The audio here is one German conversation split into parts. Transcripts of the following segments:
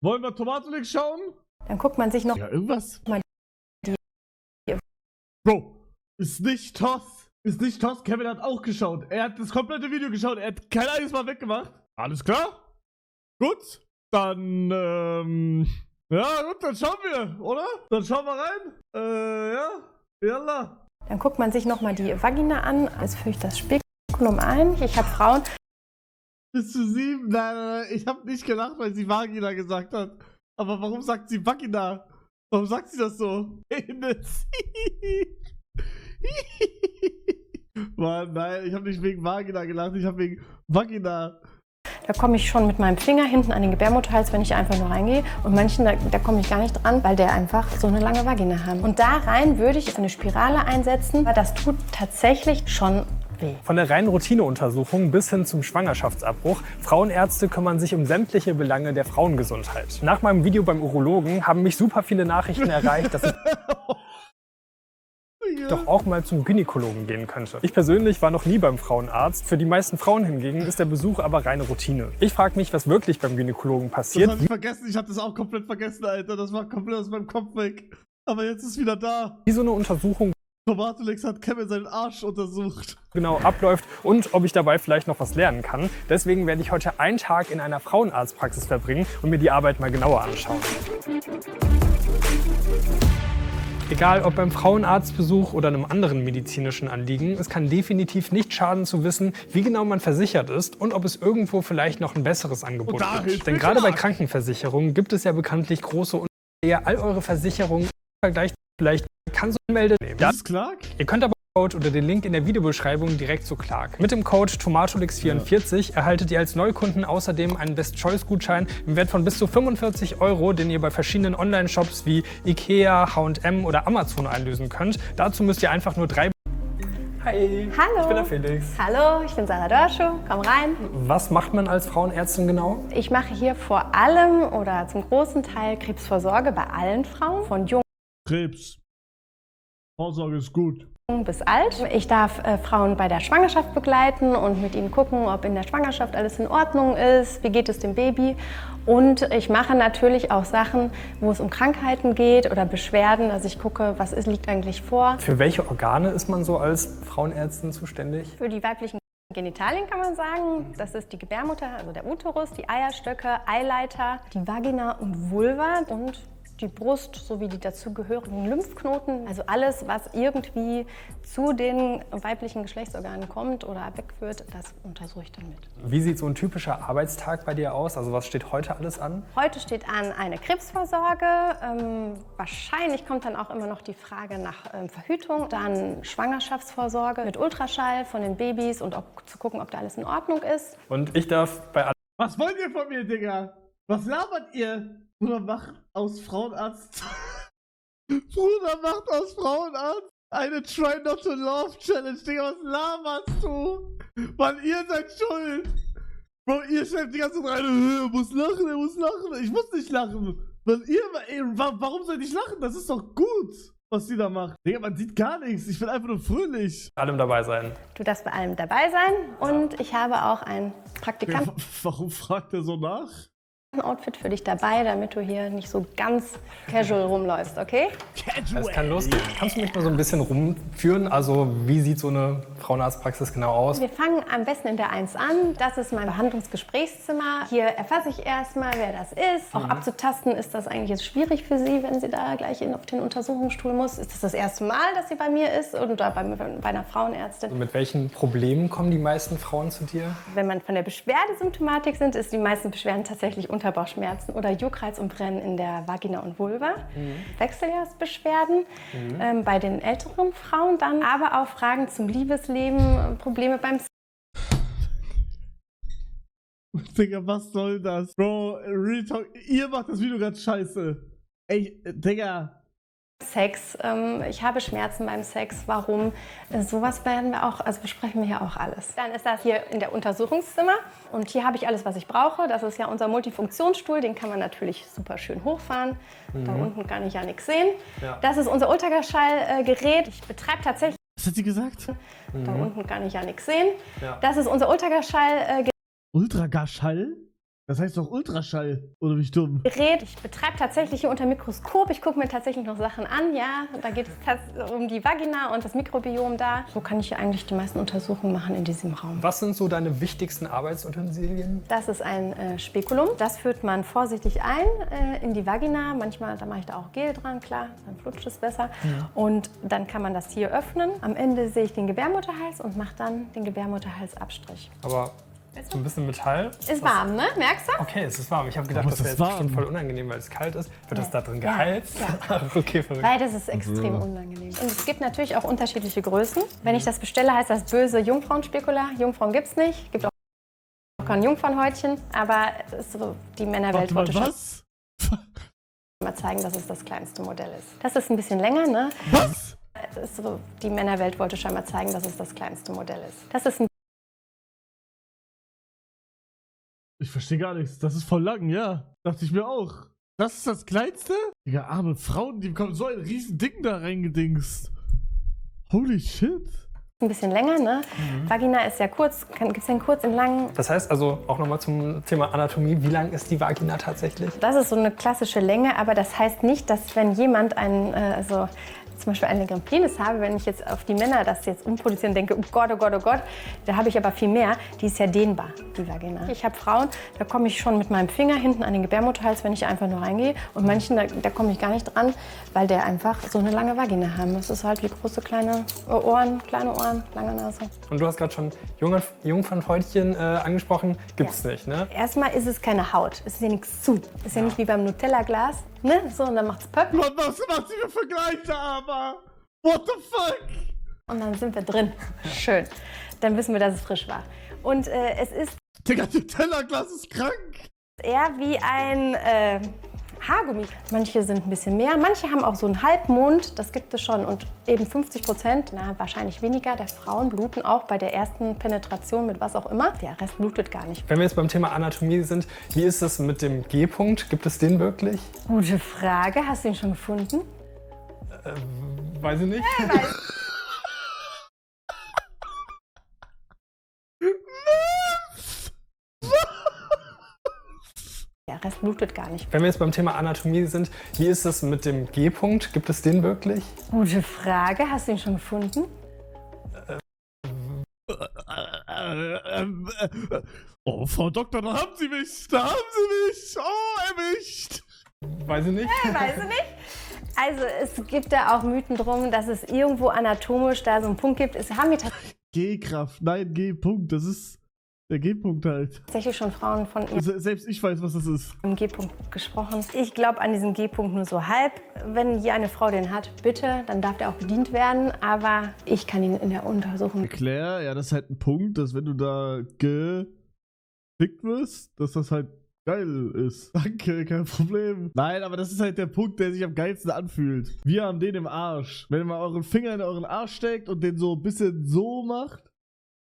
Wollen wir Tomatolix schauen? Dann guckt man sich noch Ja, irgendwas. mal die... Bro, ist nicht Toss. Ist nicht Toss. Kevin hat auch geschaut. Er hat das komplette Video geschaut. Er hat kein eigenes Mal weggemacht. Alles klar? Gut. Dann, ja, gut, dann schauen wir, oder? Dann schauen wir rein. Ja. Yalla. Dann guckt man sich nochmal die Vagina an. Jetzt führe ich das Spekulum ein. Ich habe Frauen... Bis zu 7? Nein. Ich habe nicht gelacht, weil sie Vagina gesagt hat. Aber warum sagt sie Vagina? Warum sagt sie das so? Mann, nein, ich habe nicht wegen Vagina gelacht, ich habe wegen Vagina. Da komme ich schon mit meinem Finger hinten an den Gebärmutterhals, wenn ich einfach nur reingehe. Und manchen, da komme ich gar nicht dran, weil der einfach so eine lange Vagina haben. Und da rein würde ich eine Spirale einsetzen, weil das tut tatsächlich schon weh. Von der reinen Routineuntersuchung bis hin zum Schwangerschaftsabbruch, Frauenärzte kümmern sich um sämtliche Belange der Frauengesundheit. Nach meinem Video beim Urologen haben mich super viele Nachrichten erreicht, dass ich doch auch mal zum Gynäkologen gehen könnte. Ich persönlich war noch nie beim Frauenarzt. Für die meisten Frauen hingegen ist der Besuch aber reine Routine. Ich frage mich, was wirklich beim Gynäkologen passiert. Das hab ich vergessen, ich habe das auch komplett vergessen, Alter. Das war komplett aus meinem Kopf weg. Aber jetzt ist wieder da. Wie so eine Untersuchung Tomatolix hat Kevin seinen Arsch untersucht. Genau abläuft und ob ich dabei vielleicht noch was lernen kann. Deswegen werde ich heute einen Tag in einer Frauenarztpraxis verbringen und mir die Arbeit mal genauer anschauen. Egal ob beim Frauenarztbesuch oder einem anderen medizinischen Anliegen, es kann definitiv nicht schaden zu wissen, wie genau man versichert ist und ob es irgendwo vielleicht noch ein besseres Angebot gibt. Denn gerade bei Krankenversicherungen gibt es ja bekanntlich große Unterschiede. All eure Versicherungen im Vergleich vielleicht kann so melden. Das ist Clark? Ihr könnt aber Code oder den Link in der Videobeschreibung direkt zu Clark. Mit dem Code Tomatolix44 erhaltet ihr als Neukunden außerdem einen Best-Choice-Gutschein im Wert von bis zu 45 €, den ihr bei verschiedenen Online-Shops wie Ikea, H&M oder Amazon einlösen könnt. Dazu müsst ihr einfach nur 3... Hi, Hallo. ich bin der Felix. Hallo, ich bin Sarah Dörschow. Komm rein. Was macht man als Frauenärztin genau? Ich mache hier vor allem oder zum großen Teil Krebsvorsorge bei allen Frauen, von jung Krebs. Vorsorge ist gut. bis alt. Ich darf Frauen bei der Schwangerschaft begleiten und mit ihnen gucken, ob in der Schwangerschaft alles in Ordnung ist, wie geht es dem Baby. Und ich mache natürlich auch Sachen, wo es um Krankheiten geht oder Beschwerden. Also ich gucke, liegt eigentlich vor. Für welche Organe ist man so als Frauenärztin zuständig? Für die weiblichen Genitalien kann man sagen, das ist die Gebärmutter, also der Uterus, die Eierstöcke, Eileiter, die Vagina und Vulva und die Brust sowie die dazugehörigen Lymphknoten, also alles, was irgendwie zu den weiblichen Geschlechtsorganen kommt oder wegführt, das untersuche ich dann mit. Wie sieht so ein typischer Arbeitstag bei dir aus? Also was steht heute alles an? Heute steht an eine Krebsvorsorge. Wahrscheinlich kommt dann auch immer noch die Frage nach Verhütung. Dann Schwangerschaftsvorsorge mit Ultraschall von den Babys und auch zu gucken, ob da alles in Ordnung ist. Und ich darf bei Was wollt ihr von mir, Digga? Was labert ihr? Bruder macht aus Frauenarzt. Bruder macht aus Frauenarzt eine Try Not to Love Challenge. Digga, was laberst du? Mann, ihr seid schuld. Bro, ihr schreibt die ganze Zeit rein, er muss lachen, er muss lachen. Ich muss nicht lachen. Warum soll ich lachen? Das ist doch gut, was sie da macht. Digga, man sieht gar nichts. Ich bin einfach nur fröhlich. allem dabei sein. Du darfst bei allem dabei sein und ich habe auch einen Praktikanten. Warum fragt er so nach? Outfit für dich dabei, damit du hier nicht so ganz casual rumläufst, okay? Das kann losgehen. Kannst du mich mal so ein bisschen rumführen? Also wie sieht so eine Frauenarztpraxis genau aus? Wir fangen am besten in der 1 an. Das ist mein Behandlungsgesprächszimmer. Hier erfasse ich erstmal, wer das ist. Auch abzutasten, ist das eigentlich jetzt schwierig für Sie, wenn sie da gleich auf den Untersuchungsstuhl muss. Ist das erste Mal, dass sie bei mir ist oder bei einer Frauenärztin? Mit welchen Problemen kommen die meisten Frauen zu dir? Wenn man von der Beschwerdesymptomatik sind, ist die meisten Beschwerden tatsächlich Unterbauchschmerzen oder Juckreiz und Brennen in der Vagina und Vulva. Wechseljahrsbeschwerden bei den älteren Frauen dann, aber auch Fragen zum Liebesleben, Probleme beim Digga, was soll das? Bro, Real Talk, ihr macht das Video gerade scheiße. Ey, Digga. Sex. Ich habe Schmerzen beim Sex. Warum? Sowas werden wir auch, also besprechen wir hier auch alles. Dann ist das hier in der Untersuchungszimmer und hier habe ich alles, was ich brauche. Das ist ja unser Multifunktionsstuhl, den kann man natürlich super schön hochfahren. Da unten kann ich ja nichts sehen. Ja. Das ist unser Ultraschallgerät. Ich betreibe tatsächlich... Was hat sie gesagt? Da unten kann ich ja nichts sehen. Ja. Das ist unser Ultraschallgerät. Ultraschall? Das heißt doch Ultraschall, oder bin ich dumm? Gerät. Ich betreibe tatsächlich hier unter Mikroskop. Ich gucke mir tatsächlich noch Sachen an, ja. Da geht es um die Vagina und das Mikrobiom da. So kann ich hier eigentlich die meisten Untersuchungen machen in diesem Raum. Was sind so deine wichtigsten Arbeitsutensilien? Das ist ein Spekulum. Das führt man vorsichtig ein in die Vagina. Manchmal, da mache ich da auch Gel dran, klar, dann flutscht es besser. Ja. Und dann kann man das hier öffnen. Am Ende sehe ich den Gebärmutterhals und mache dann den Gebärmutterhalsabstrich. Aber so ein bisschen Metall. Ist warm, ne? Merkst du? Okay, es ist warm. Ich habe gedacht, das wäre jetzt bestimmt voll unangenehm, weil es kalt ist. Wird das da drin geheizt? Ja. Okay, verrückt. Weil das ist extrem unangenehm. Und es gibt natürlich auch unterschiedliche Größen. Wenn ich das bestelle, heißt das böse Jungfrauenspekula. Jungfrauen gibt es nicht. Gibt auch kein Jungfrauenhäutchen. Aber es ist so, die Männerwelt wollte schon mal zeigen, dass es das kleinste Modell ist. Das ist ein bisschen länger, ne? Was? Es ist so, die Männerwelt wollte schon mal zeigen, dass es das kleinste Modell ist. Das ist ein Ich verstehe gar nichts. Das ist voll lang, ja. Dachte ich mir auch. Das ist das Kleinste? Digga, arme Frauen, die bekommen so ein riesen Ding da reingedingst. Holy shit. ein bisschen länger, ne? Vagina ist ja kurz. Gibt es den kurz und lang? Das heißt also, auch nochmal zum Thema Anatomie, wie lang ist die Vagina tatsächlich? Das ist so eine klassische Länge, aber das heißt nicht, dass wenn jemand zum Beispiel einen längeren Penis habe, wenn ich jetzt auf die Männer das jetzt umproduzieren denke, oh Gott, oh Gott, oh Gott, da habe ich aber viel mehr, die ist ja dehnbar, die Vagina. Ich habe Frauen, da komme ich schon mit meinem Finger hinten an den Gebärmutterhals, wenn ich einfach nur reingehe. Und manchen, da komme ich gar nicht dran, weil der einfach so eine lange Vagina haben. Das ist halt wie große kleine Ohren, lange Nase. Und du hast gerade schon Jungfernhäutchen angesprochen, gibt's nicht, ne? Erstmal ist es keine Haut, es ist ja nichts zu. Es ist ja nicht wie beim Nutella-Glas, ne? So, und dann macht's Pöpp. Mann, was macht sie für Vergleiche, aber? What the fuck? Und dann sind wir drin. Schön. Dann wissen wir, dass es frisch war. Und es ist Digga, Nutella-Glas ist krank. eher wie ein Haargummi. Manche sind ein bisschen mehr, manche haben auch so einen Halbmond, das gibt es schon. Und eben 50%, wahrscheinlich weniger, der Frauen bluten auch bei der ersten Penetration mit was auch immer. Der Rest blutet gar nicht. Wenn wir jetzt beim Thema Anatomie sind, wie ist es mit dem G-Punkt? Gibt es den wirklich? Gute Frage. Hast du ihn schon gefunden? Weiß ich nicht. Der Rest blutet gar nicht. Wenn wir jetzt beim Thema Anatomie sind, wie ist es mit dem G-Punkt? Gibt es den wirklich? Gute Frage. Hast du ihn schon gefunden? Oh, Frau Doktor, da haben Sie mich! Da haben Sie mich! Oh, erwischt! Weiß ich nicht. Weiß ich nicht. Also es gibt da auch Mythen drum, dass es irgendwo anatomisch da so einen Punkt gibt. Es haben mir G-Kraft, nein, G-Punkt, das ist der G-Punkt halt. tatsächlich schon Frauen von Selbst ich weiß, was das ist. ihrem G-Punkt gesprochen. Ich glaube an diesen G-Punkt nur so halb. Wenn hier eine Frau den hat, bitte, dann darf der auch bedient werden. Aber ich kann ihn in der Untersuchung. Claire, ja, das ist halt ein Punkt, dass wenn du da gefickt wirst, dass das halt geil ist. Danke, kein Problem. Nein, aber das ist halt der Punkt, der sich am geilsten anfühlt. Wir haben den im Arsch. Wenn ihr mal euren Finger in euren Arsch steckt und den so ein bisschen so macht,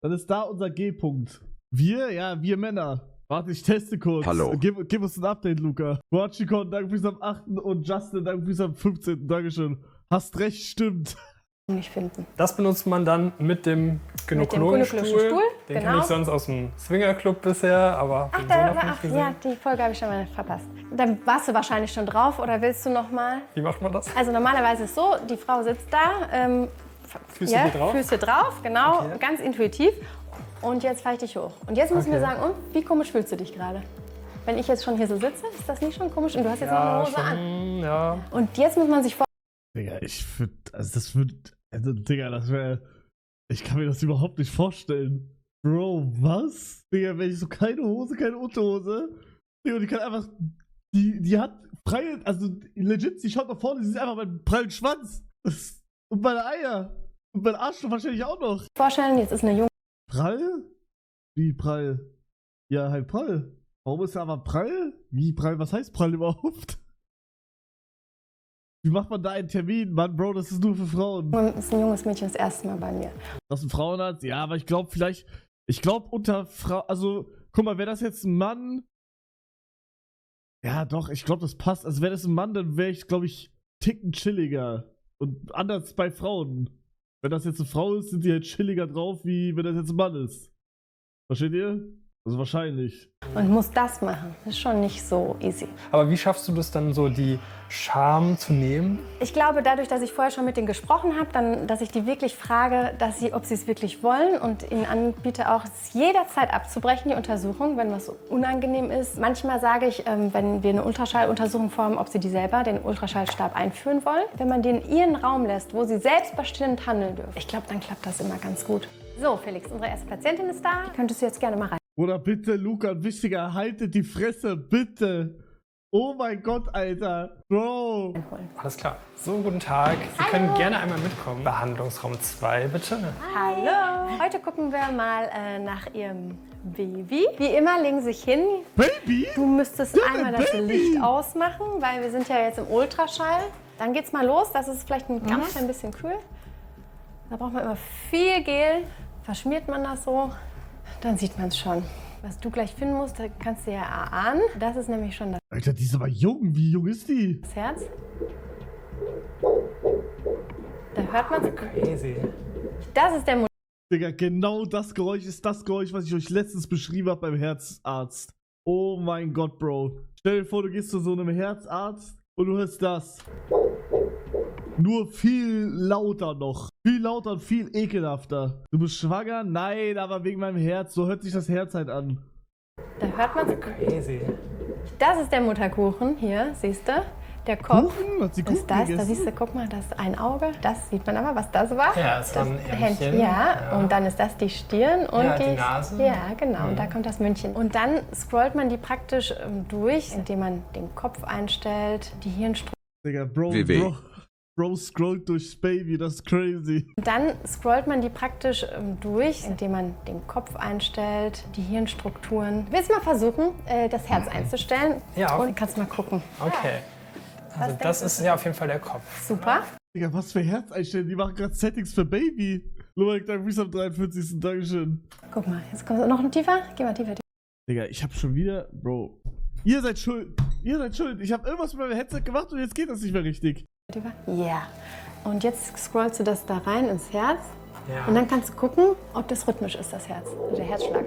dann ist da unser G-Punkt. Wir Männer. Warte, ich teste kurz. Hallo. Gib uns ein Update, Luca. Guachicon, danke fürs am 8. und Justin, danke fürs am 15. Dankeschön. Hast recht, stimmt. nicht finden. Das benutzt man dann mit dem Gynäkologenstuhl. Den kenne ich sonst aus dem Swingerclub bisher, aber den so noch nicht gesehen. Ja, die Folge habe ich schon mal verpasst. Dann warst du wahrscheinlich schon drauf oder willst du noch mal? Wie macht man das? Also normalerweise ist es so, die Frau sitzt da, Füße hier drauf? Füße drauf, genau, Okay. ganz intuitiv. Und jetzt fahre ich dich hoch. Und jetzt müssen wir sagen, wie komisch fühlst du dich gerade? Wenn ich jetzt schon hier so sitze, ist das nicht schon komisch? Und du hast jetzt noch eine Hose an. Ja. Und jetzt muss man sich vorstellen, Digga, das wäre, ich kann mir das überhaupt nicht vorstellen. Bro, was? Digga, wenn ich so keine Hose, keine Unterhose, Digga, die kann einfach, die hat freie, also legit, sie schaut nach vorne, sie ist einfach meinen prallen Schwanz. Und meine Eier. Und mein Arschloch wahrscheinlich auch noch. jetzt ist eine junge Prall? Wie prall? Ja, halt prall. Warum ist er aber prall? Wie prall? Was heißt prall überhaupt? Wie macht man da einen Termin? Mann, Bro, das ist nur für Frauen. ist ein junges Mädchen das erste Mal bei mir. Das ist ein Frauenarzt? Ja, aber ich glaube unter Frau, also, guck mal, wäre das jetzt ein Mann? Ja, doch, ich glaube, das passt. Also, wäre das ein Mann, dann wäre ich, glaube ich, ticken chilliger. Und anders bei Frauen. Wenn das jetzt eine Frau ist, sind die halt chilliger drauf, wie wenn das jetzt ein Mann ist. Versteht ihr? Also wahrscheinlich. Und muss das machen. Das ist schon nicht so easy. Aber wie schaffst du das dann so, die Scham zu nehmen? Ich glaube, dadurch, dass ich vorher schon mit denen gesprochen habe, dann, dass ich die wirklich frage, ob sie es wirklich wollen und ihnen anbiete, auch es jederzeit abzubrechen, die Untersuchung, wenn was so unangenehm ist. Manchmal sage ich, wenn wir eine Ultraschalluntersuchung vorhaben, ob sie die selber den Ultraschallstab einführen wollen. Wenn man denen ihren Raum lässt, wo sie selbstbestimmt handeln dürfen, ich glaube, dann klappt das immer ganz gut. So, Felix, unsere erste Patientin ist da. Die könntest du jetzt gerne mal rein. Oder bitte, Luca, wichtiger, haltet die Fresse, bitte. Oh mein Gott, Alter. Bro. Alles klar. So, guten Tag. Sie können gerne einmal mitkommen. Behandlungsraum 2, bitte. Hallo. Heute gucken wir mal nach Ihrem Baby. Wie immer legen Sie sich hin. Baby? Du müsstest einmal das Licht ausmachen, weil wir sind ja jetzt im Ultraschall. Dann geht's mal los. Das ist vielleicht ein ganz klein bisschen kühl. Da braucht man immer viel Gel. Verschmiert man das so, dann sieht man es schon. Was du gleich finden musst, da kannst du ja erahnen. Das ist nämlich schon Alter, die ist aber jung. Wie jung ist die? das Herz. Da hört man es. Crazy. Das ist der Mund. Digga, genau das Geräusch ist das Geräusch, was ich euch letztens beschrieben habe beim Herzarzt. Oh mein Gott, Bro. Stell dir vor, du gehst zu so einem Herzarzt und du hörst das. Nur viel lauter noch. Viel lauter und viel ekelhafter. Du bist schwanger? Nein, aber wegen meinem Herz. So hört sich das Herz halt an. Da hört man es. Crazy. Das ist der Mutterkuchen. Hier, siehst du? Der Kopf. Kuchen? Hat sie Kuchen Ist das, da gegessen? siehst du, guck mal, das ist ein Auge. Das sieht man aber, was das war. Ja, ist das so ein Händchen. Ja, und dann ist das die Stirn und Ja, die Nase. Ja, genau, und da kommt das Mündchen. Und dann scrollt man die praktisch durch, indem man den Kopf einstellt, die Hirnstruktur. Digga, WW. Bro scrollt durchs Baby, das ist crazy. Und dann scrollt man die praktisch durch, indem man den Kopf einstellt, die Hirnstrukturen. Willst du mal versuchen, das Herz einzustellen? Ja. Und kannst mal gucken. Okay. Also das ist ja auf jeden Fall der Kopf. Super. Digga, was für Herzeinstellungen? Die machen gerade Settings für Baby. Lurik, danke bis am 43. Dankeschön. Guck mal, jetzt kommt noch tiefer. Geh mal tiefer. Digga, ich hab schon wieder... Bro. Ihr seid schuld. Ihr seid schuld. Ich hab irgendwas mit meinem Headset gemacht und jetzt geht das nicht mehr richtig. Tiefer. Ja. Und jetzt scrollst du das da rein ins Herz. Ja. Und dann kannst du gucken, ob das rhythmisch ist, das Herz. Der Herzschlag.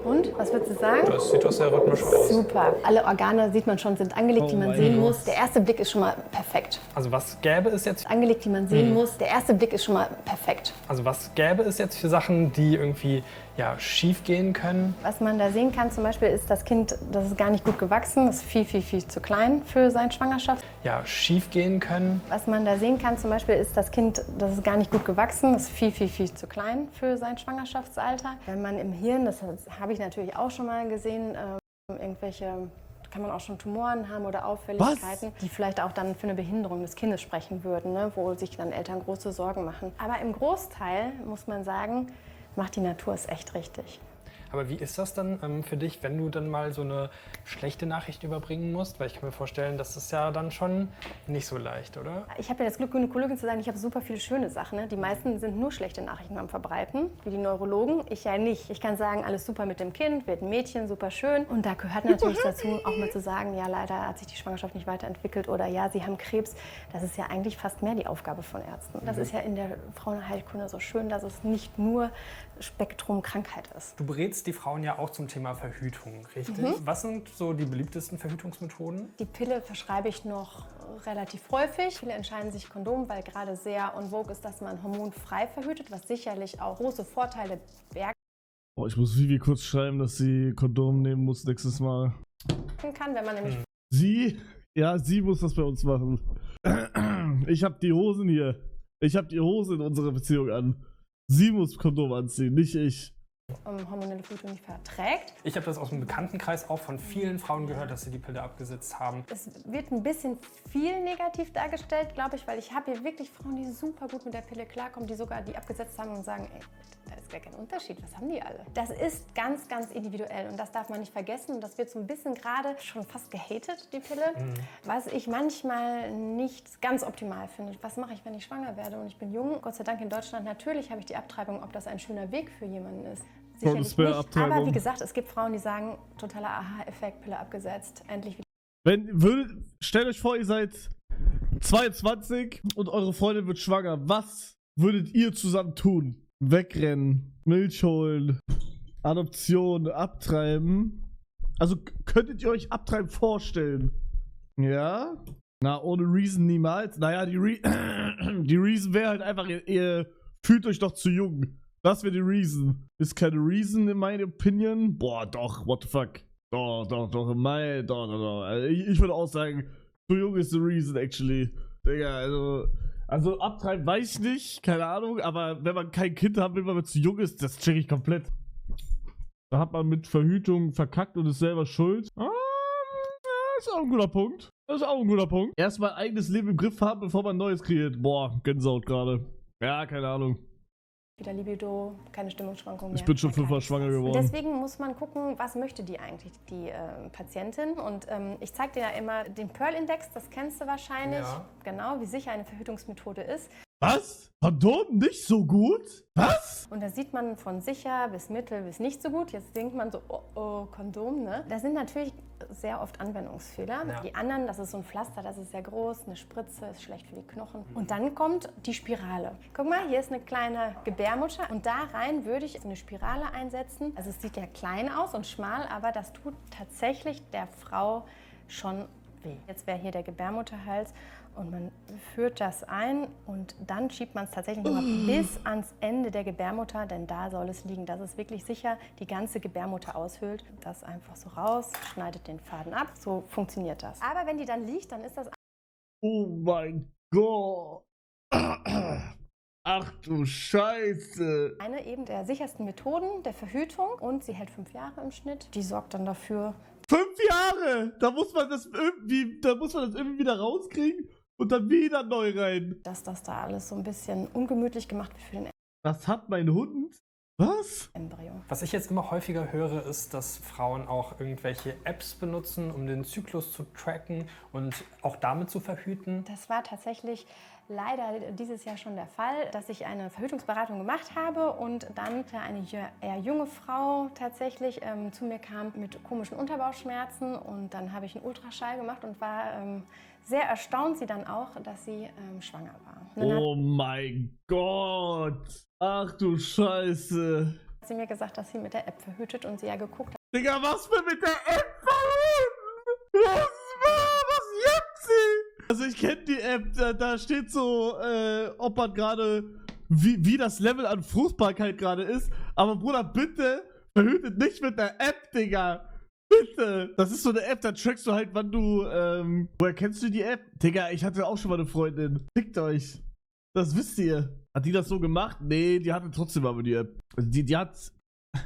Und, was würdest du sagen? Das sieht doch sehr rhythmisch aus. Super. Alle Organe, sieht man schon, sind angelegt, die man mein sehen Gott. muss. Der erste Blick ist schon mal perfekt. Also was gäbe es jetzt? Angelegt, die man sehen muss. Der erste Blick ist schon mal perfekt. Also was gäbe es jetzt für Sachen, die irgendwie ja, schief gehen können? Was man da sehen kann zum Beispiel ist, das Kind, das ist gar nicht gut gewachsen, das ist viel zu klein für seine Schwangerschaft. Ja, schief gehen können. Was man da sehen kann zum Beispiel ist, das Kind, das ist gar nicht gut gewachsen, das ist viel zu klein für sein Schwangerschaftsalter. Wenn man im Hirn, das habe ich natürlich auch schon mal gesehen, irgendwelche, kann man auch schon Tumoren haben oder Auffälligkeiten, die vielleicht auch dann für eine Behinderung des Kindes sprechen würden, ne, wo sich dann Eltern große Sorgen machen. Aber im Großteil muss man sagen, macht die Natur es echt richtig. Aber wie ist das dann für dich, wenn du dann mal so eine schlechte Nachricht überbringen musst? Weil ich kann mir vorstellen, das ist ja dann schon nicht so leicht, oder? Ich habe ja das Glück, Gynäkologin zu sein, ich habe super viele schöne Sachen. Ne? Die meisten sind nur schlechte Nachrichten am Verbreiten, wie die Neurologen. Ich ja nicht. Ich kann sagen, alles super mit dem Kind, wird ein Mädchen, super schön. Und da gehört natürlich dazu, auch mal zu sagen, ja, leider hat sich die Schwangerschaft nicht weiterentwickelt oder ja, sie haben Krebs. Das ist ja eigentlich fast mehr die Aufgabe von Ärzten. Das ist ja in der Frauenheilkunde so schön, dass es nicht nur Spektrum Krankheit ist. Du berätst die Frauen ja auch zum Thema Verhütung, richtig? Was sind so die beliebtesten Verhütungsmethoden? Die Pille verschreibe ich noch relativ häufig. Viele entscheiden sich Kondom, weil gerade sehr en vogue ist, dass man hormonfrei verhütet, was sicherlich auch große Vorteile bergen Oh, ich muss Vivi kurz schreiben, dass sie Kondom nehmen muss nächstes Mal. kann, wenn man nämlich Sie? Ja, sie muss das bei uns machen. Ich hab die Hosen hier. Ich hab die Hosen in unserer Beziehung an. Sie muss Kondom anziehen, nicht ich. Hormonelle Verhütung nicht verträgt. Ich habe das aus dem Bekanntenkreis auch von vielen Frauen gehört, dass sie die Pille abgesetzt haben. Es wird ein bisschen viel negativ dargestellt, glaube ich, weil ich habe hier wirklich Frauen, die super gut mit der Pille klarkommen, die sogar die abgesetzt haben und sagen, ey, da ist gar kein Unterschied, was haben die alle? Das ist ganz individuell und das darf man nicht vergessen. Und das wird so ein bisschen gerade schon fast gehatet, die Pille, was ich manchmal nicht ganz optimal finde. Was mache ich, wenn ich schwanger werde und ich bin jung? Gott sei Dank in Deutschland, natürlich habe ich die Abtreibung, ob das ein schöner Weg für jemanden ist. Sicherlich nicht. Abtreibung. Aber wie gesagt, es gibt Frauen, die sagen, totaler Aha-Effekt, Pille abgesetzt, endlich Stellt euch vor, ihr seid 22 und eure Freundin wird schwanger. Was würdet ihr zusammen tun? Wegrennen, Milch holen, Adoption, Abtreiben. Also könntet ihr euch Abtreiben vorstellen? Ja? Na, ohne Reason niemals. Naja, die Reason wäre halt einfach, ihr fühlt euch doch zu jung. Das wäre die Reason. Ist keine Reason in meiner Opinion. Boah, doch, what the fuck. Doch, doch, ich würde auch sagen, zu jung ist the reason, actually. Digga, also abtreiben weiß ich nicht, keine Ahnung, aber wenn man kein Kind haben will, weil man zu jung ist, das check ich komplett. Da hat man mit Verhütung verkackt und ist selber schuld. Ist auch ein guter Punkt. Das ist auch ein guter Punkt. Erstmal eigenes Leben im Griff haben, bevor man Neues kreiert. Boah, Gänsehaut gerade. Ja, keine Ahnung. Wieder Libido, keine Stimmungsschwankungen mehr. Ich bin schon 5-mal schwanger geworden. Und deswegen muss man gucken, was möchte die eigentlich, die Patientin. Und ich zeige dir ja immer den Pearl-Index, das kennst du wahrscheinlich. Ja. Genau, wie sicher eine Verhütungsmethode ist. Was? Kondom nicht so gut? Was? Und da sieht man von sicher bis mittel bis nicht so gut. Jetzt denkt man so, oh, Kondom, ne? Da sind natürlich sehr oft Anwendungsfehler. Ja. Die anderen, das ist so ein Pflaster, das ist sehr groß, eine Spritze ist schlecht für die Knochen. Und dann kommt die Spirale. Guck mal, hier ist eine kleine Gebärmutter und da rein würde ich eine Spirale einsetzen. Also es sieht ja klein aus und schmal, aber das tut tatsächlich der Frau schon weh. Jetzt wäre hier der Gebärmutterhals. Und man führt das ein und dann schiebt man es tatsächlich nochmal bis ans Ende der Gebärmutter, denn da soll es liegen, dass es wirklich sicher die ganze Gebärmutter aushöhlt. Das einfach so raus, schneidet den Faden ab, so funktioniert das. Aber wenn die dann liegt, dann ist das... Oh mein Gott! Ach du Scheiße! Eine eben der sichersten Methoden der Verhütung und sie hält 5 Jahre im Schnitt. Die sorgt dann dafür... 5 Jahre! Da muss man das irgendwie wieder rauskriegen. Und dann wieder neu rein. Dass das da alles so ein bisschen ungemütlich gemacht wird für den Das hat mein Hund? Was? Embryo. Was ich jetzt immer häufiger höre, ist, dass Frauen auch irgendwelche Apps benutzen, um den Zyklus zu tracken und auch damit zu verhüten. Das war tatsächlich leider dieses Jahr schon der Fall, dass ich eine Verhütungsberatung gemacht habe und dann eine eher junge Frau tatsächlich zu mir kam mit komischen Unterbauchschmerzen und dann habe ich einen Ultraschall gemacht und war sehr erstaunt, sie dann auch, dass sie schwanger war. Oh mein Gott! Ach du Scheiße! Hat sie mir gesagt, dass sie mit der App verhütet und sie ja geguckt hat. Digga, was für mit der App verhüten? Was juckt sie? Also ich kenne die App, da steht so, ob man gerade, wie das Level an Fruchtbarkeit gerade ist. Aber Bruder, bitte verhütet nicht mit der App, Digga. Bitte! Das ist so eine App, da trackst du halt, wann du, woher kennst du die App? Digga, ich hatte auch schon mal eine Freundin. Fickt euch. Das wisst ihr. Hat die das so gemacht? Nee, die hatte trotzdem aber die App. Also die hat,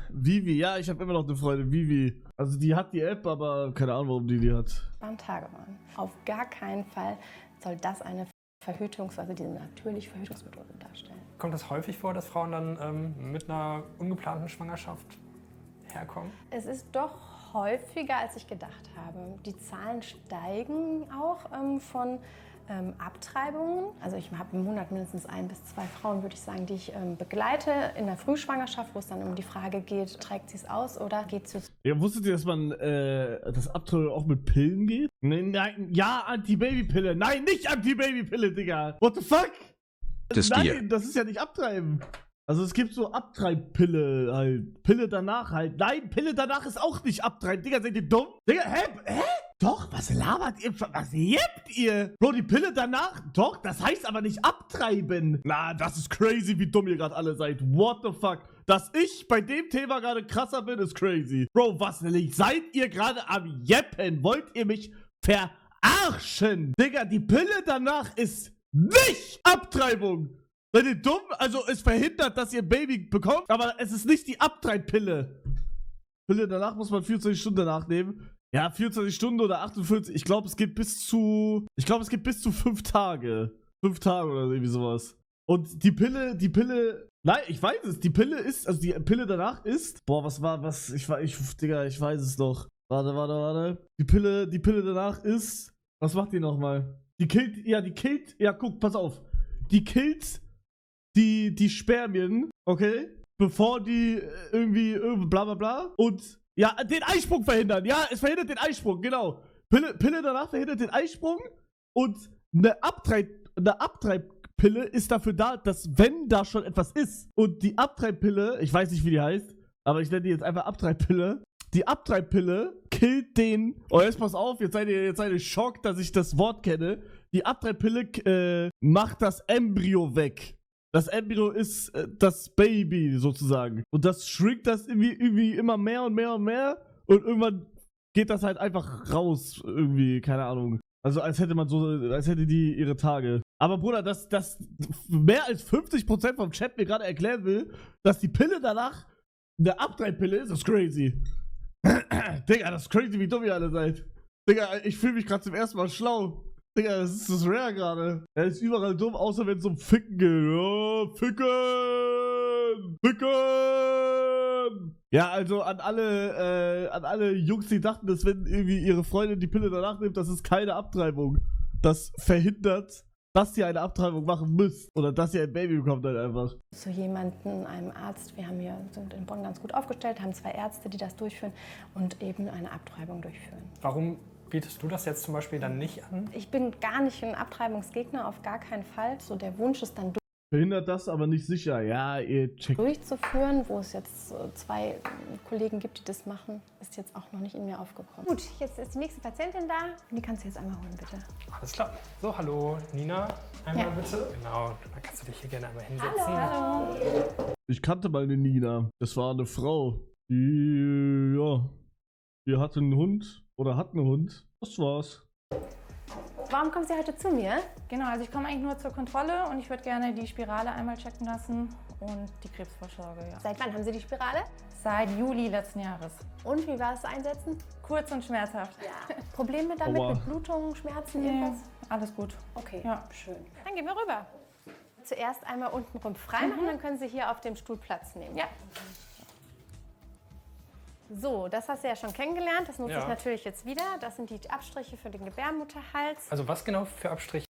Vivi, ja, ich habe immer noch eine Freundin, Vivi. Also die hat die App, aber keine Ahnung, warum die hat. Beim Tagemann. Auf gar keinen Fall soll das eine also diese natürliche Verhütungsmethode darstellen. Kommt das häufig vor, dass Frauen dann mit einer ungeplanten Schwangerschaft herkommen? Es ist doch häufiger, als ich gedacht habe. Die Zahlen steigen auch von Abtreibungen. Also ich habe im Monat mindestens 1 bis 2 Frauen, würde ich sagen, die ich begleite in der Frühschwangerschaft, wo es dann um die Frage geht, trägt sie es aus oder geht sie es? Ja, wusstet ihr, dass man das Abtreiben auch mit Pillen geht? Nein, ja, Anti-Baby-Pille. Nein, nicht Anti-Baby-Pille, Digga. What the fuck? Nein, das ist ja nicht Abtreiben. Also es gibt so Abtreibpille halt. Pille danach halt. Nein, Pille danach ist auch nicht Abtreiben. Digga, seid ihr dumm? Digga, hä? Doch, was labert ihr? Was jebt ihr? Bro, die Pille danach? Doch, das heißt aber nicht abtreiben. Na, das ist crazy, wie dumm ihr gerade alle seid. What the fuck? Dass ich bei dem Thema gerade krasser bin, ist crazy. Bro, was seid ihr gerade am Jeppen? Wollt ihr mich verarschen? Digga, die Pille danach ist nicht Abtreibung. Seid ihr dumm? Also es verhindert, dass ihr Baby bekommt, aber es ist nicht die Abtreibpille. Pille danach muss man 24 Stunden nachnehmen. Ja, 24 Stunden oder 48. Ich glaube, es geht bis zu 5 Tage. 5 Tage oder irgendwie sowas. Und die Pille, nein, ich weiß es. Die Pille ist, also die Pille danach ist, boah, Digga, ich weiß es doch. Warte. Die Pille danach ist, was macht die nochmal? Die killt, guck, pass auf. Die killt die Spermien, okay? Bevor die irgendwie bla bla bla. Und ja, den Eisprung verhindern. Ja, es verhindert den Eisprung, genau. Pille danach verhindert den Eisprung. Und eine Abtreibpille ist dafür da, dass wenn da schon etwas ist und die Abtreibpille, ich weiß nicht, wie die heißt, aber ich nenne die jetzt einfach Abtreibpille. Die Abtreibpille killt den. Oh, jetzt pass auf, jetzt seid ihr schockt, dass ich das Wort kenne. Die Abtreibpille macht das Embryo weg. Das Embryo ist das Baby sozusagen. Und das shrinkt das irgendwie immer mehr und mehr und mehr. Und irgendwann geht das halt einfach raus. Irgendwie, keine Ahnung. Also als hätte die ihre Tage. Aber Bruder, dass mehr als 50% vom Chat mir gerade erklären will, dass die Pille danach eine Abtreibpille ist, ist crazy. Digga, das ist crazy, wie dumm ihr alle seid. Digga, ich fühle mich gerade zum ersten Mal schlau. Digga, das ist das rare gerade. Er ist überall dumm, außer wenn es um Ficken geht. Oh, Ficken! Ficken! Ja, also an alle Jungs, die dachten, dass wenn irgendwie ihre Freundin die Pille danach nimmt, das ist keine Abtreibung. Das verhindert, dass ihr eine Abtreibung machen müsst. Oder dass ihr ein Baby bekommt halt einfach. Zu jemandem, einem Arzt, sind in Bonn ganz gut aufgestellt, haben 2 Ärzte, die das durchführen und eben eine Abtreibung durchführen. Warum bietest du das jetzt zum Beispiel dann nicht an? Ich bin gar nicht ein Abtreibungsgegner, auf gar keinen Fall. So der Wunsch ist dann Verhindert das, aber nicht sicher. Ja, ihr checkt. durchzuführen, wo es jetzt 2 Kollegen gibt, die das machen, ist jetzt auch noch nicht in mir aufgekommen. Gut, jetzt ist die nächste Patientin da. Die kannst du jetzt einmal holen, bitte. Alles klar. So, hallo Nina, einmal Ja. bitte. Genau, dann kannst du dich hier gerne einmal hinsetzen. Hallo. Ich kannte mal eine Nina. Das war eine Frau. Die hatte einen Hund oder hat einen Hund. Das war's. Warum kommen Sie heute zu mir? Genau, also ich komme eigentlich nur zur Kontrolle und ich würde gerne die Spirale einmal checken lassen und die Krebsvorsorge, ja. Seit wann haben Sie die Spirale? Seit Juli letzten Jahres. Und wie war es einsetzen? Kurz und schmerzhaft. Ja. Probleme damit, Aua. mit Blutungen, Schmerzen, Nee, irgendwas? alles gut. Okay, Ja. schön. Dann gehen wir rüber. Zuerst einmal untenrum frei machen, dann können Sie hier auf dem Stuhl Platz nehmen. Ja. So, das hast du ja schon kennengelernt. Das nutze Ja. ich natürlich jetzt wieder. Das sind die Abstriche für den Gebärmutterhals. Also was genau für Abstriche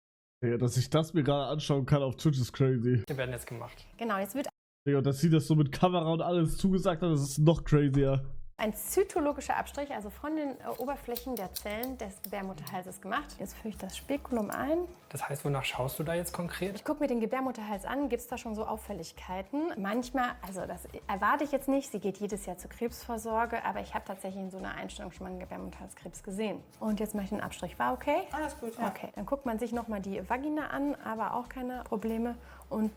Ja, dass ich das mir gerade anschauen kann auf Twitch ist crazy. werden jetzt gemacht? Genau, jetzt wird Digga, dass sie das so mit Kamera und alles zugesagt hat, das ist noch crazier. ein zytologischer Abstrich, also von den Oberflächen der Zellen des Gebärmutterhalses gemacht. Jetzt führe ich das Spekulum ein. Das heißt, wonach schaust du da jetzt konkret? Ich gucke mir den Gebärmutterhals an, gibt es da schon so Auffälligkeiten? Manchmal, also das erwarte ich jetzt nicht, sie geht jedes Jahr zur Krebsvorsorge, aber ich habe tatsächlich in so einer Einstellung schon mal einen Gebärmutterhalskrebs gesehen. Und jetzt mache ich einen Abstrich. War okay? Alles gut, ja. Okay, dann guckt man sich nochmal die Vagina an, aber auch keine Probleme. Und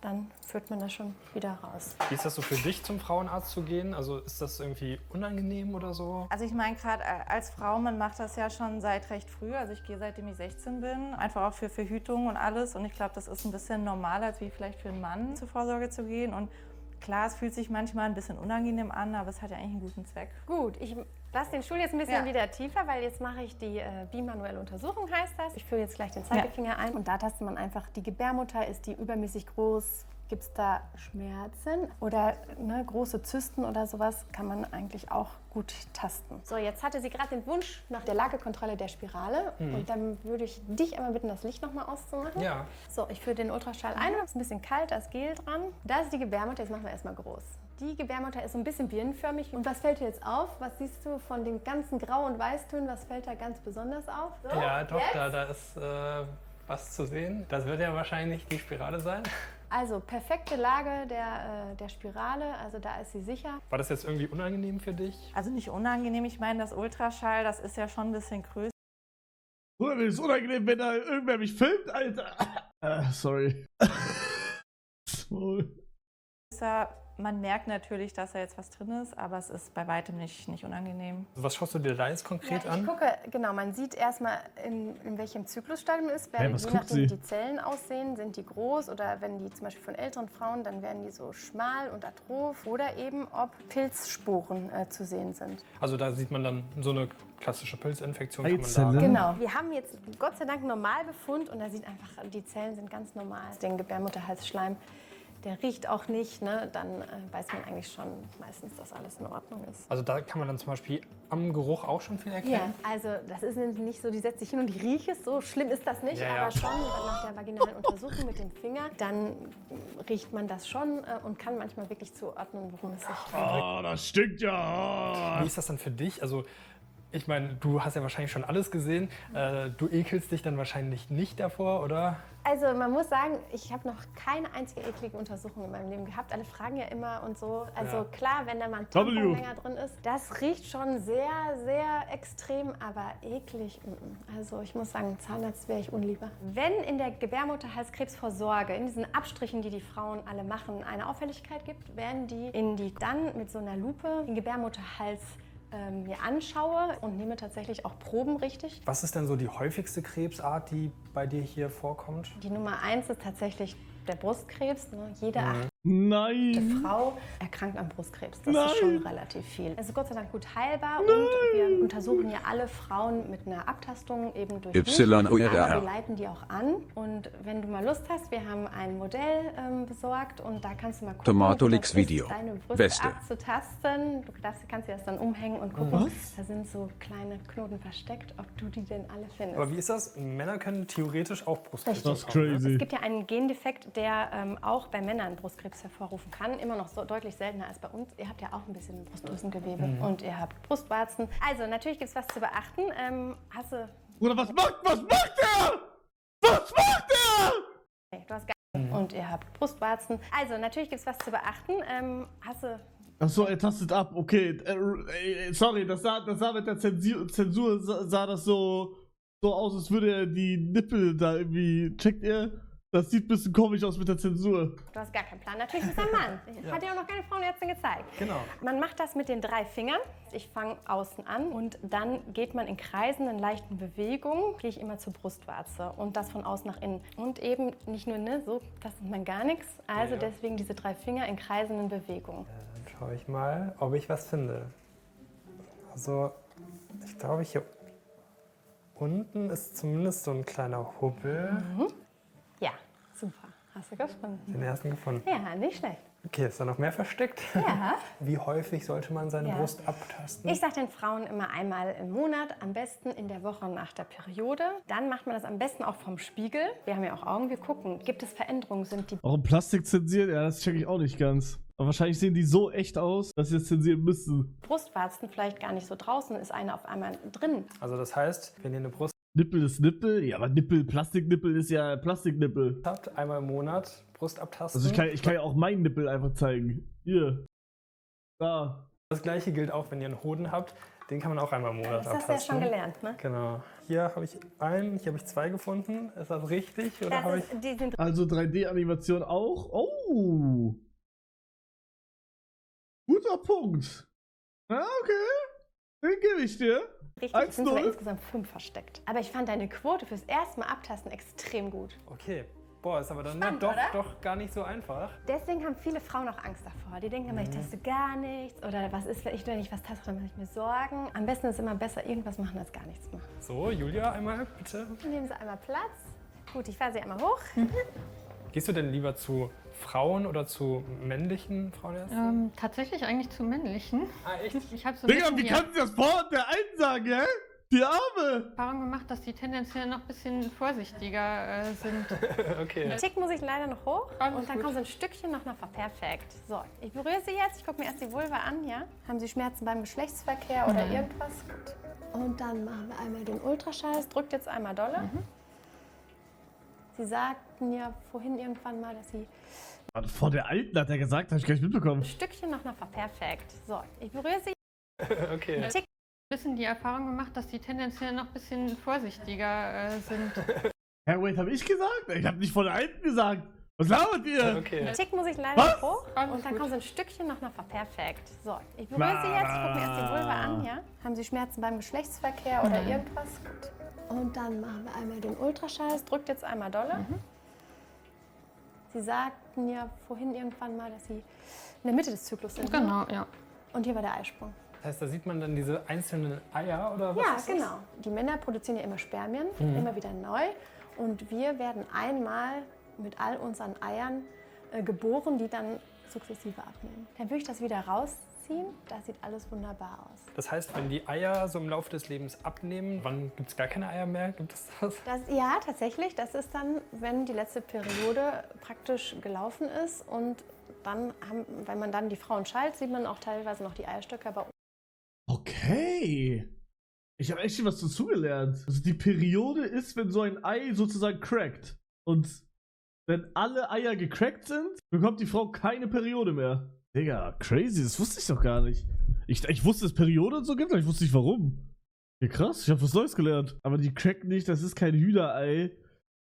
dann führt man das schon wieder raus. Wie ist das so für dich, zum Frauenarzt zu gehen? Also ist das irgendwie unangenehm oder so? Also ich meine, gerade als Frau, man macht das ja schon seit recht früh. Also ich gehe seitdem ich 16 bin, einfach auch für Verhütung und alles. Und ich glaube, das ist ein bisschen normaler, als wie vielleicht für einen Mann zur Vorsorge zu gehen. Und klar, es fühlt sich manchmal ein bisschen unangenehm an, aber es hat ja eigentlich einen guten Zweck. Gut, ich lasse den Stuhl jetzt ein bisschen Ja. wieder tiefer, weil jetzt mache ich die bimanuelle Untersuchung, heißt das. Ich führe jetzt gleich den Zeigefinger ein und da tastet man einfach die Gebärmutter. Ist die übermäßig groß? Gibt es da Schmerzen oder große Zysten oder sowas? Kann man eigentlich auch gut tasten. So, jetzt hatte sie gerade den Wunsch nach der Lagekontrolle der Spirale. Und dann würde ich dich einmal bitten, das Licht nochmal auszumachen. Ja. So, ich führe den Ultraschall ein. Es ist ein bisschen kalt, da ist Gel dran. Da ist die Gebärmutter, jetzt machen wir erstmal groß. Die Gebärmutter ist so ein bisschen birnenförmig. Und was fällt dir jetzt auf? Was siehst du von den ganzen Grau- und Weißtönen? Was fällt da ganz besonders auf? So, Ja, doch, jetzt? da ist was zu sehen. Das wird ja wahrscheinlich die Spirale sein. Also perfekte Lage der Spirale, also da ist sie sicher. War das jetzt irgendwie unangenehm für dich? Also nicht unangenehm, ich meine, das Ultraschall, das ist ja schon ein bisschen größer. Bruder, mir ist unangenehm, wenn da irgendwer mich filmt, Alter. Sorry. Man merkt natürlich, dass da jetzt was drin ist, aber es ist bei weitem nicht unangenehm. Was schaust du dir da jetzt konkret Ich an? gucke, genau, man sieht erstmal, in welchem Zyklusstadium es ist, weil was je guckt nachdem, sie? wie die Zellen aussehen, sind die groß oder wenn die zum Beispiel von älteren Frauen, dann werden die so schmal und atroph oder eben, ob Pilzsporen zu sehen sind. Also da sieht man dann so eine klassische Pilzinfektion. Kann man Eizellen. sagen. Genau. Wir haben jetzt Gott sei Dank einen Normalbefund und da sieht einfach, die Zellen sind ganz normal. Den Gebärmutterhalsschleim, der riecht auch nicht, ne? Dann weiß man eigentlich schon meistens, dass alles in Ordnung ist. Also da kann man dann zum Beispiel am Geruch auch schon viel erkennen. Ja, also das ist nicht so, die setzt sich hin und die riecht es, so schlimm ist das nicht, Ja, ja. aber schon nach der vaginalen Untersuchung mit dem Finger, dann riecht man das schon und kann manchmal wirklich zuordnen, worum es sich handelt. Oh, das stinkt ja. Wie ist das dann für dich? Also Ich meine, du hast ja wahrscheinlich schon alles gesehen. Du ekelst dich dann wahrscheinlich nicht davor, oder? Also man muss sagen, ich habe noch keine einzige eklige Untersuchung in meinem Leben gehabt. Alle fragen ja immer und so. Also Ja. klar, wenn da mal ein Tampon länger drin ist, das riecht schon sehr, sehr extrem, aber eklig. Also ich muss sagen, Zahnarzt wäre ich unlieber. Wenn in der Gebärmutterhalskrebsvorsorge, in diesen Abstrichen, die die Frauen alle machen, eine Auffälligkeit gibt, werden die dann mit so einer Lupe den Gebärmutterhals mir anschaue und nehme tatsächlich auch Proben richtig. Was ist denn so die häufigste Krebsart, die bei dir hier vorkommt? Die Nummer 1 ist tatsächlich der Brustkrebs. Ne? Jede achte Nein. Frau erkrankt an Brustkrebs. Das Nein. ist schon relativ viel. Es ist Gott sei Dank gut heilbar und wir untersuchen ja alle Frauen mit einer Abtastung eben durch mich. Aber wir leiten die auch an. Und wenn du mal Lust hast, wir haben ein Modell besorgt und da kannst du mal gucken, Tomatolix wie das ist, Video. deine Brüste Beste. abzutasten. Du kannst dir das dann umhängen und gucken. Was? Da sind so kleine Knoten versteckt, ob du die denn alle findest. Aber wie ist das? Männer können theoretisch auch Brustkrebs Richtig. Das ist crazy. Es gibt ja einen Gendefekt, der auch bei Männern Brustkrebs hervorrufen kann. Immer noch so deutlich seltener als bei uns. Ihr habt ja auch ein bisschen Brustdrüsengewebe und ihr habt Brustwarzen. Also natürlich gibt es was zu beachten. Hast du... Bruder, was macht der? Was macht der? Nee, du hast gar und ihr habt Brustwarzen. Also natürlich gibt es was zu beachten. Hast du... Achso, er tastet ab, okay. Sorry, das sah mit der Zensur sah das so aus, als würde er die Nippel da irgendwie, checkt ihr? Das sieht ein bisschen komisch aus mit der Zensur. Du hast gar keinen Plan. Natürlich ist ein Mann. Hat dir auch noch keine Frauenärztin gezeigt. Genau. Man macht das mit den 3 Fingern. Ich fange außen an und dann geht man in kreisenden, leichten Bewegungen, gehe ich immer zur Brustwarze und das von außen nach innen. Und eben nicht nur so, das ist man gar nichts. Also deswegen diese 3 Finger in kreisenden Bewegungen. Dann schaue ich mal, ob ich was finde. Also, ich glaube, hier unten ist zumindest so ein kleiner Hubbel. Ja, super. Hast du gefunden. Den ersten gefunden. Ja, nicht schlecht. Okay, ist da noch mehr versteckt? Ja. Wie häufig sollte man seine Ja. Brust abtasten? Ich sage den Frauen immer einmal im Monat, am besten in der Woche nach der Periode. Dann macht man das am besten auch vom Spiegel. Wir haben ja auch Augen, wir gucken. Gibt es Veränderungen? Sind die Auch im Plastik zensiert? Ja, das check ich auch nicht ganz. Aber wahrscheinlich sehen die so echt aus, dass sie das zensieren müssen. Brustwarzen vielleicht gar nicht so draußen? Ist eine auf einmal drin? Also das heißt, wenn ihr eine Brust Nippel ist Nippel? Ja, aber Plastiknippel ist ja Plastiknippel. habt, einmal im Monat Brust abtasten. Also ich kann ja auch meinen Nippel einfach zeigen. Hier. Da. Das gleiche gilt auch, wenn ihr einen Hoden habt. Den kann man auch einmal im Monat Das hast du ja schon gelernt, ne? Genau. Hier habe ich einen, hier habe ich 2 gefunden. Ist das richtig? Oder habe ich... Die sind Also 3D-Animation auch. Oh. Guter Punkt. Ja, okay. Den gebe ich dir. richtig, 1-0. es sind sogar insgesamt 5 versteckt. Aber ich fand deine Quote fürs erste Mal abtasten extrem gut. Okay. Boah, ist aber dann Spannend, doch, oder? doch gar nicht so einfach. Deswegen haben viele Frauen auch Angst davor. Die denken immer, ich taste gar nichts. Oder was ist, wenn ich was taste, dann mache ich mir Sorgen. Am besten ist immer besser irgendwas machen, als gar nichts machen. So, Julia, einmal bitte. Nehmen Sie einmal Platz. Gut, ich fahre Sie einmal hoch. Gehst du denn lieber zu Frauen oder zu männlichen Frauenärzten? Tatsächlich eigentlich zu männlichen. Ah, echt? Ich habe so ein Digga, bisschen wie die kannst du das vor der einen sagen, hä? Die Arme! Erfahrung gemacht, dass die tendenziell noch ein bisschen vorsichtiger sind. Okay. Tick muss ich leider noch hoch. Alles Und dann gut. kommt so ein Stückchen noch nach. Perfekt. So, ich berühre Sie jetzt. Ich gucke mir erst die Vulva an, ja? Haben Sie Schmerzen beim Geschlechtsverkehr oder irgendwas? Gut. Und dann machen wir einmal den Ultraschall. Es drückt jetzt einmal dolle. Sie sagten ja vorhin irgendwann mal, dass Sie Warte, vor der alten hat er gesagt, habe ich gar nicht mitbekommen. ein Stückchen noch nach. Perfekt. So, ich berühre Sie. Okay. Tick. Ein bisschen die Erfahrung gemacht, dass die tendenziell noch ein bisschen vorsichtiger sind. Hä, wait, habe ich gesagt? Ich habe nicht vor der alten gesagt. Was labert ihr? Okay. Tick muss ich leider Was? hoch. Alles Und dann gut. kommt so ein Stückchen noch nach. Perfekt. So, ich berühre Sie jetzt. Ich gucke mir erst die Vulva an, ja? Haben Sie Schmerzen beim Geschlechtsverkehr oder irgendwas? Gut. Und dann machen wir einmal den Ultraschall. Es drückt jetzt einmal dolle. Sie sagten ja vorhin irgendwann mal, dass Sie in der Mitte des Zyklus sind. Ne? Genau, ja. Und hier war der Eisprung. Das heißt, da sieht man dann diese einzelnen Eier oder was? Ja, ist das? genau. Die Männer produzieren ja immer Spermien, immer wieder neu. Und wir werden einmal mit all unseren Eiern geboren, die dann sukzessive abnehmen. Dann würde ich das wieder rausziehen. Das sieht alles wunderbar aus. Das heißt, wenn die Eier so im Laufe des Lebens abnehmen, wann gibt es gar keine Eier mehr? Gibt es das? Ja, tatsächlich. Das ist dann, wenn die letzte Periode praktisch gelaufen ist. Und dann, wenn man dann die Frauen schaltet, sieht man auch teilweise noch die Eierstöcke. Aber Okay. Ich habe echt schon was dazugelernt. Also die Periode ist, wenn so ein Ei sozusagen crackt. Und wenn alle Eier gecrackt sind, bekommt die Frau keine Periode mehr. Digga, crazy, das wusste ich doch gar nicht. Ich wusste, dass es Periode und so gibt, aber ich wusste nicht warum. Ja, krass, ich habe was Neues gelernt. Aber die crackt nicht, das ist kein Hühnerei.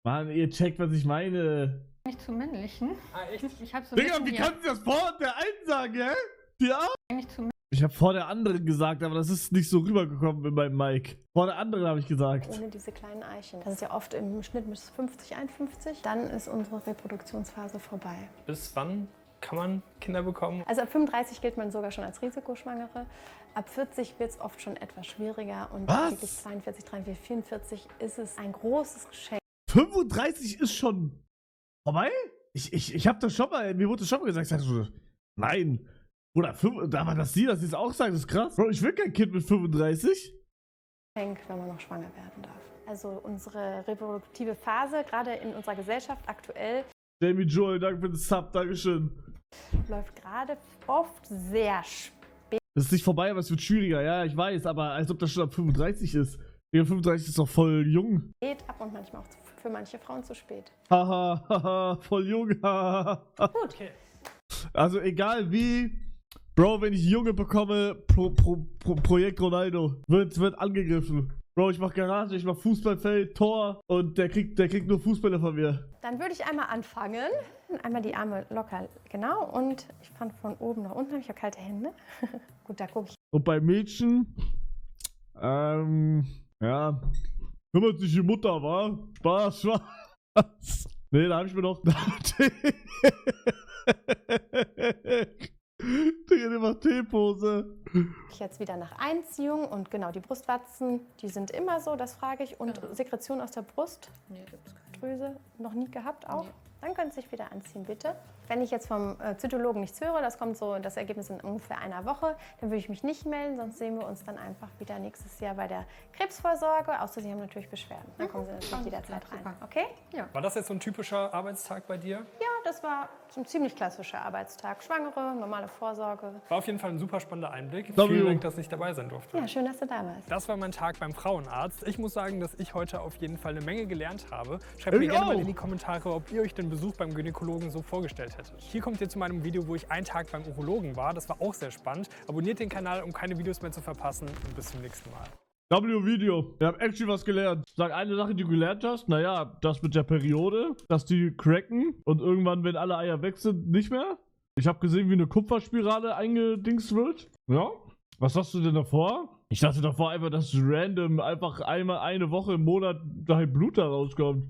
Mann, ihr checkt, was ich meine. Nicht zu männlichen. echt? Ich habe so Digga, wie kannst du das vor der einen sagen, hä? Die auch? eigentlich zu Ich habe vor der anderen gesagt, aber das ist nicht so rübergekommen in meinem Mic. Vor der anderen habe ich gesagt. Ohne diese kleinen Eichen. Das ist ja oft im Schnitt bis 50, 51. Dann ist unsere Reproduktionsphase vorbei. Bis wann kann man Kinder bekommen? Also ab 35 gilt man sogar schon als Risikoschwangere. Ab 40 wird es oft schon etwas schwieriger. Und Was? wirklich 42, 43, 44 ist es ein großes Geschenk. 35 ist schon vorbei? Ich habe das schon mal, mir wurde das schon mal gesagt, ich dachte so, nein. Oder da war das sie, dass sie es auch sagt, das ist krass. Bro, ich will kein Kind mit 35. Wenn man noch schwanger werden darf. Also unsere reproduktive Phase, gerade in unserer Gesellschaft aktuell, Jamie Joel, danke für den Sub, dankeschön. läuft gerade oft sehr spät Das ist nicht vorbei, aber es wird schwieriger, ja, ich weiß, aber als ob das schon ab 35 ist. Ja, 35 ist doch voll jung. ab und manchmal auch für manche Frauen zu spät. Haha, haha, voll jung, haha. Gut. Okay. Also egal wie, Bro, wenn ich Junge bekomme, Projekt Ronaldo, wird angegriffen. Bro, ich mach Garage, ich mach Fußballfeld, Tor und der kriegt nur Fußballer von mir. Dann würde ich einmal anfangen. Einmal die Arme locker, genau. Und ich fand von oben nach unten, ich habe kalte Hände. Gut, da gucke ich. Und bei Mädchen, ja, kümmert sich die Mutter, wa? Spaß. Nee, da habe ich mir noch... Digga, die macht T-Pose. Jetzt wieder nach Einziehung und genau, die Brustwarzen, die sind immer so, das frage ich. Und Sekretion aus der Brustdrüse, noch nie gehabt auch. Dann können Sie sich wieder anziehen, bitte. Wenn ich jetzt vom Zytologen nichts höre, das kommt so das Ergebnis in ungefähr einer Woche, dann würde ich mich nicht melden, sonst sehen wir uns dann einfach wieder nächstes Jahr bei der Krebsvorsorge. Außer Sie haben natürlich Beschwerden. Dann kommen Sie natürlich jederzeit rein. Okay? Ja. War das jetzt so ein typischer Arbeitstag bei dir? Ja, das war so ein ziemlich klassischer Arbeitstag. Schwangere, normale Vorsorge. War auf jeden Fall ein super spannender Einblick. W. Vielen Dank, dass ich dabei sein durfte. Ja, schön, dass du da warst. Das war mein Tag beim Frauenarzt. Ich muss sagen, dass ich heute auf jeden Fall eine Menge gelernt habe. Schreibt mir gerne mal in die Kommentare, ob ihr euch den Besuch beim Gynäkologen so vorgestellt hättet. Hier kommt ihr zu meinem Video, wo ich einen Tag beim Urologen war. Das war auch sehr spannend. Abonniert den Kanal, um keine Videos mehr zu verpassen. Und bis zum nächsten Mal. W-Video. Wir haben actually was gelernt. Sag eine Sache, die du gelernt hast. Naja, das mit der Periode, dass die cracken und irgendwann, wenn alle Eier weg sind, nicht mehr. Ich habe gesehen, wie eine Kupferspirale eingedingst wird. Ja. Was hast du denn davor? Ich dachte davor einfach, dass random einfach einmal eine Woche im Monat halt Blut da rauskommt.